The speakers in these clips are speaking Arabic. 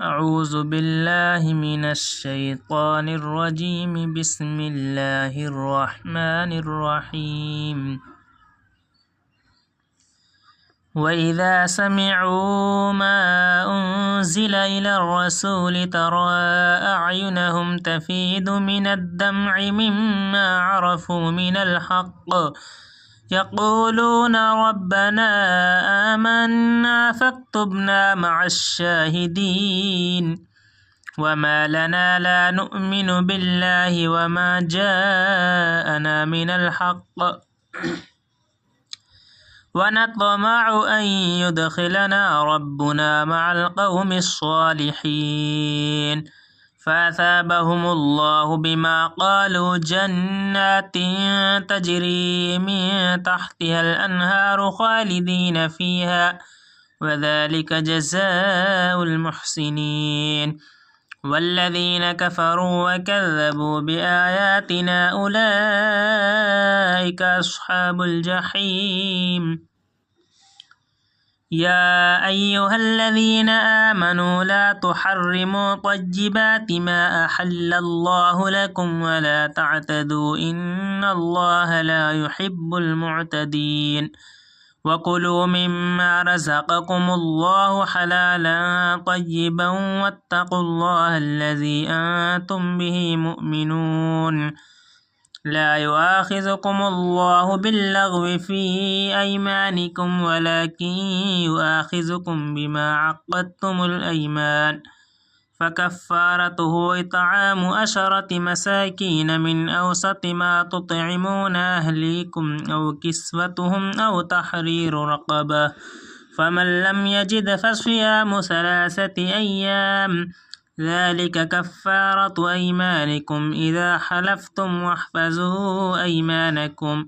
أعوذ بالله من الشيطان الرجيم. بسم الله الرحمن الرحيم. وإذا سمعوا ما أنزل إلى الرسول ترى أعينهم تفيض من الدمع مما عرفوا من الحق يقولون ربنا آمنا فاكتبنا مع الشاهدين. وما لنا لا نؤمن بالله وما جاءنا من الحق ونطمع أن يدخلنا ربنا مع القوم الصالحين. فأثابهم الله بما قالوا جنات تجري من تحتها الأنهار خالدين فيها وذلك جزاء المحسنين. والذين كفروا وكذبوا بآياتنا أولئك أصحاب الجحيم. يا أيها الذين آمنوا لا تحرموا طيبات ما أحل الله لكم ولا تعتدوا إن الله لا يحب المعتدين. وكلوا مما رزقكم الله حلالا طيبا واتقوا الله الذي أنتم به مؤمنون. لا يؤاخذكم الله باللغو في أيمانكم ولكن يؤاخذكم بما عقدتم الأيمان. فكفارته إطعام 10 مساكين من أوسط ما تطعمون أهليكم أو كسوتهم أو تحرير رقبة. فمن لم يجد فصيام 3 أيام ذلك كفارة أيمانكم إذا حلفتم واحفظوا أيمانكم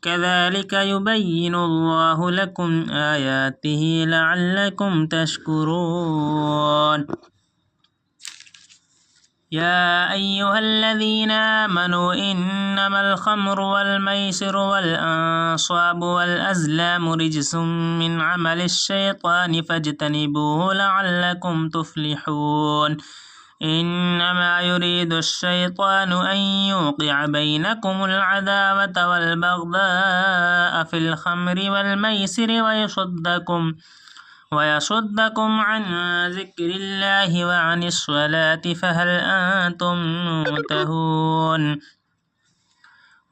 كذلك يبين الله لكم آياته لعلكم تشكرون. يا أيها الذين آمنوا إنما الخمر والميسر والأنصاب والأزلام رجس من عمل الشيطان فاجتنبوه لعلكم تفلحون. إنما يريد الشيطان أن يوقع بينكم العداوة والبغضاء في الخمر والميسر ويصدكم عن ذكر الله وعن الصلاة فهل أنتم منتهون.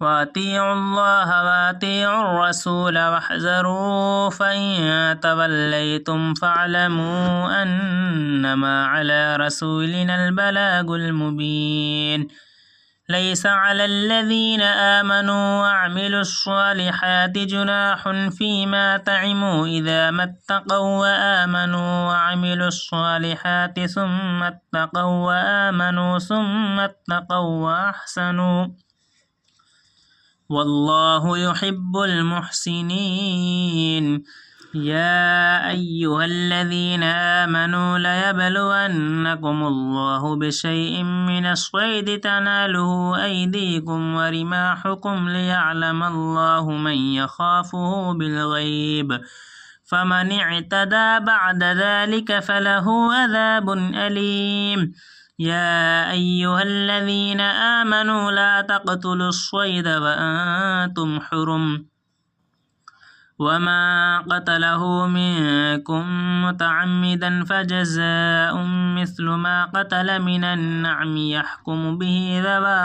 وأطيعوا الله وأطيعوا الرسول واحذروا فإن توليتم فاعلموا أنما على رسولنا البلاغ المبين. ليس على الذين آمنوا وعملوا الصالحات جناح فيما طعموا إذا ما اتقوا وآمنوا وعملوا الصالحات ثم اتقوا وآمنوا ثم اتقوا وأحسنوا والله يحب المحسنين. يا أيها الذين آمنوا ليبلونكم الله بشيء من الصيد تناله أيديكم ورماحكم ليعلم الله من يخافه بالغيب فمن اعتدى بعد ذلك فله عذاب أليم. يا أيها الذين آمنوا لا تقتلوا الصيد وأنتم حرم وما قتله منكم متعمدا فجزاء مثل ما قتل من النعم يحكم به ذوى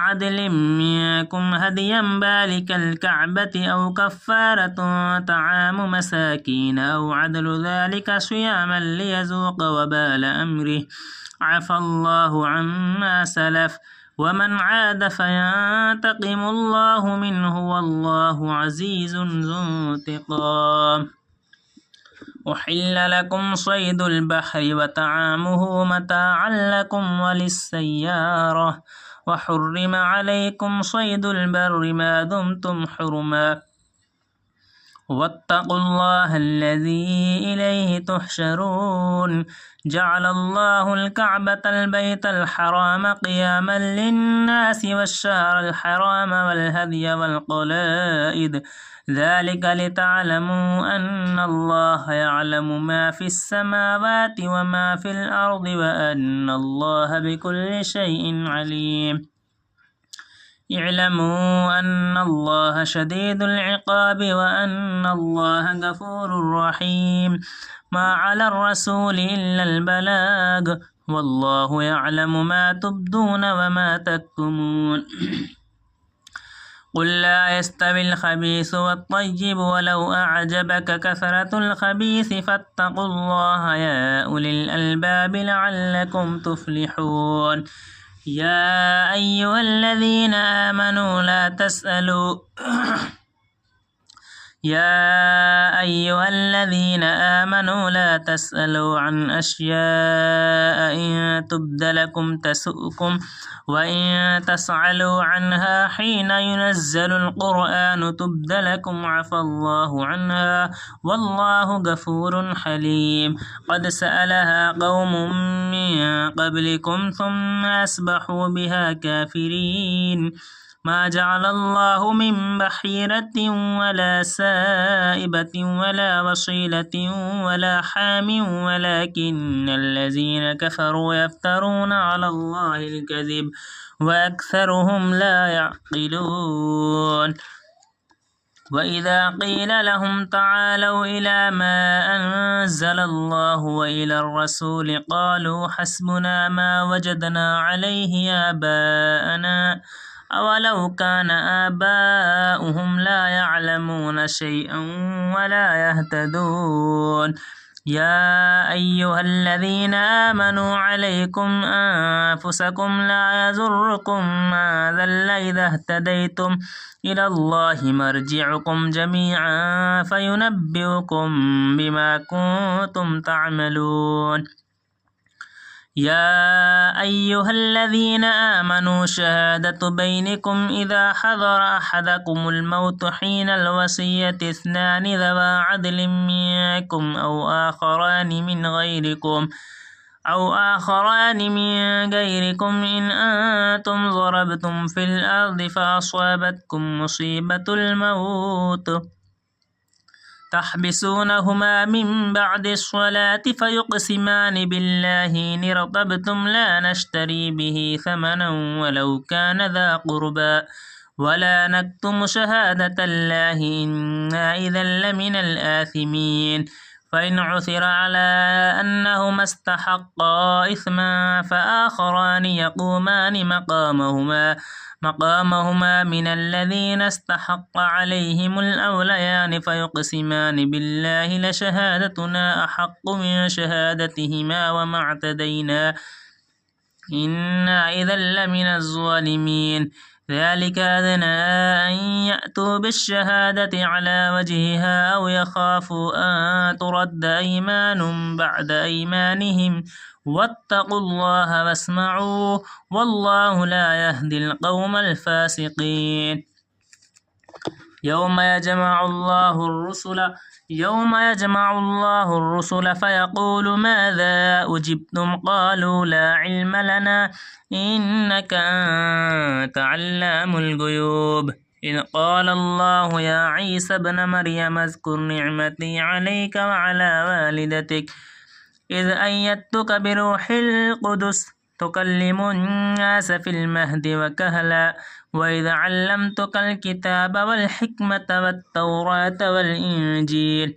عدل منكم هديا بالغ الكعبة أو كفارة طعام مساكين أو عدل ذلك صياما ليذوق وبال أمره عفى الله عما سلف ومن عاد فينتقم الله منه والله عزيز ذو انتقام. أحل لكم صيد البحر وطعامه متاعا لكم وللسيارة وحرم عليكم صيد البر ما دمتم حرما واتقوا الله الذي إليه تحشرون جعل الله الكعبة البيت الحرام قياما للناس والشهر الحرام والهدي والقلائد ذلك لتعلموا أن الله يعلم ما في السماوات وما في الأرض وأن الله بكل شيء عليم اعلموا أن الله شديد العقاب وأن الله غفور رحيم ما على الرسول إلا البلاغ والله يعلم ما تبدون وما تكتمون قل لا يستوي الخبيث والطيب ولو أعجبك كثرة الخبيث فاتقوا الله يا أولي الألباب لعلكم تفلحون يا أيها الذين آمنوا لا تسألوا عن أشياء إن تبد لكم تسؤكم وإن تسألوا عنها حين ينزل القرآن تبد لكم عفى الله عنها والله غفور حليم قد سألها قوم من قبلكم ثم أصبحوا بها كافرين ما جعل الله من بحيرة ولا سائبة ولا وصيلة ولا حام ولكن الذين كفروا يفترون على الله الكذب وأكثرهم لا يعقلون وإذا قيل لهم تعالوا إلى ما أنزل الله وإلى الرسول قالوا حسبنا ما وجدنا عليه آباءنا أولو كان آباؤهم لا يعلمون شيئا ولا يهتدون يا أيها الذين آمنوا عليكم أنفسكم لا يضركم ما ضل إذا اهتديتم إلى الله مرجعكم جميعا فينبئكم بما كنتم تعملون يا أيها الذين آمنوا شهادة بينكم إذا حضر أحدكم الموت حين الوصية اثنان ذوى عدل منكم أو آخران من غيركم إن أنتم ضربتم في الأرض فأصابتكم مصيبة الموت تحبسونهما من بعد الصلاة فيقسمان بالله إن ارتبتم لا نشتري به ثمنا ولو كان ذا قربى ولا نكتم شهادة الله إنا إذا لمن الآثمين فإن عثر على أنهما استحقا إثما فآخران يقومان مقامهما من الذين استحق عليهم الأوليان فيقسمان بالله لشهادتنا أحق من شهادتهما وما اعتدينا إنا إذا لمن الظالمين ذلك أدنى أن يأتوا بالشهادة على وجهها أو يخافوا أن ترد أيمان بعد أيمانهم واتقوا الله واسمعوا والله لا يهدي القوم الفاسقين يوم يجمع الله الرسل فيقول ماذا أجبتم قالوا لا علم لنا إنك أنت علام الغيوب إذ قال الله يا عيسى ابن مريم اذكر نعمتي عليك وعلى والدتك إذ أيدتك بروح القدس تكلم الناس في المهد وكهلا وإذ علمتك الكتاب والحكمة والتوراة والإنجيل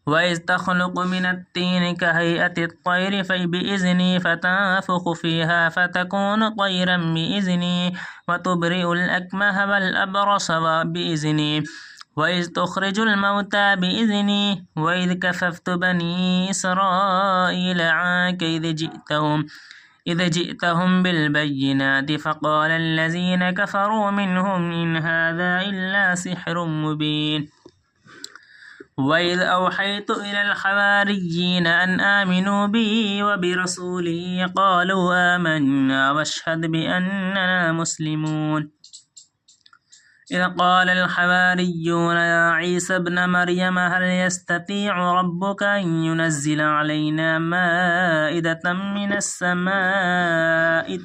وإذ تخلق من الطين كهيئة الطير بإذني فتنفخ فيها فتكون طيرا بإذني وتبرئ الأكمه والأبرص بإذني وإذ تخرج الموتى بإذني وإذ كففت بني إسرائيل عنك إذ جئتهم بالبينات فقال الذين كفروا منهم إن هذا إلا سحر مبين وإذ أوحيت إلى الحواريين أن آمنوا بي وبرسولي قالوا آمنا واشهد بأننا مسلمون إذ قال الحواريون يا عيسى ابن مريم هل يستطيع ربك أن ينزل علينا مائدة من السماء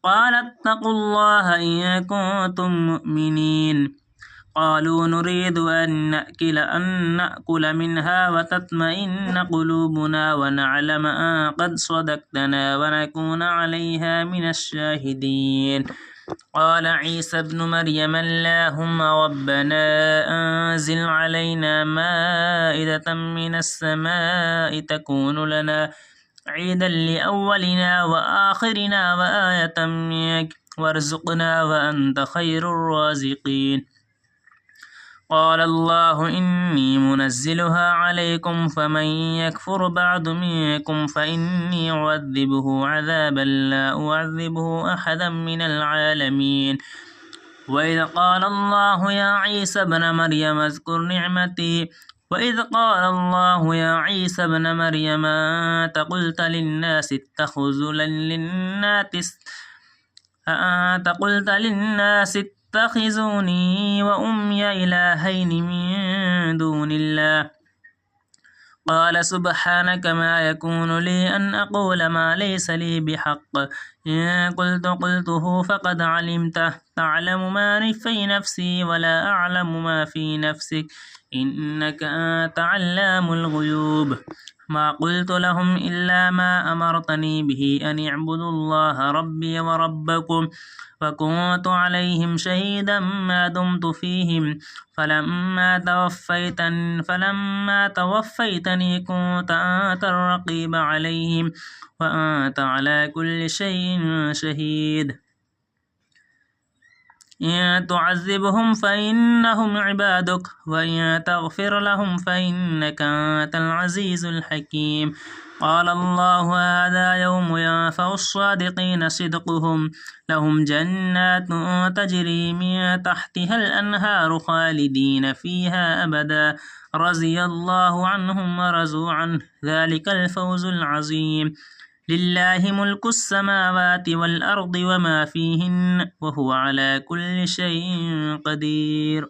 قال اتقوا الله إن كنتم مؤمنين قالوا نريد أن نأكل منها وتطمئن قلوبنا ونعلم أن قد صدقتنا ونكون عليها من الشاهدين قال عيسى ابن مريم اللهم ربنا أنزل علينا مائدة من السماء تكون لنا عيدا لأولنا وآخرنا وآية منك وارزقنا وأنت خير الرازقين قال الله إني منزلها عليكم فمن يكفر بعد منكم فإني أعذبه عذابا لا أعذبه أحدا من العالمين وإذ قال الله يا عيسى ابن مريم اذكر نعمتي وإذ قال الله يا عيسى ابن مريم أنت قلت للناس اتخذوني وأمي إلهين من دون الله قال سبحانك ما يكون لي أن أقول ما ليس لي بحق إن قلته فقد علمته تعلم ما في نفسي ولا أعلم ما في نفسك إنك أنت علام الغيوب ما قلت لهم إلا ما أمرتني به أن اعبدوا الله ربي وربكم وكنت عليهم شهيدا ما دمت فيهم فلما توفيتني كنت أنت الرقيب عليهم وأنت على كل شيء شهيد إن تعذبهم فإنهم عبادك وإن تغفر لهم فإنك أنت العزيز الحكيم قال الله هذا يوم ينفع الصادقين صدقهم لهم جنات تجري من تحتها الأنهار خالدين فيها أبدا رضي الله عنهم ورضوا عنه ذلك الفوز العظيم لله ملك السماوات والأرض وما فيهن وهو على كل شيء قدير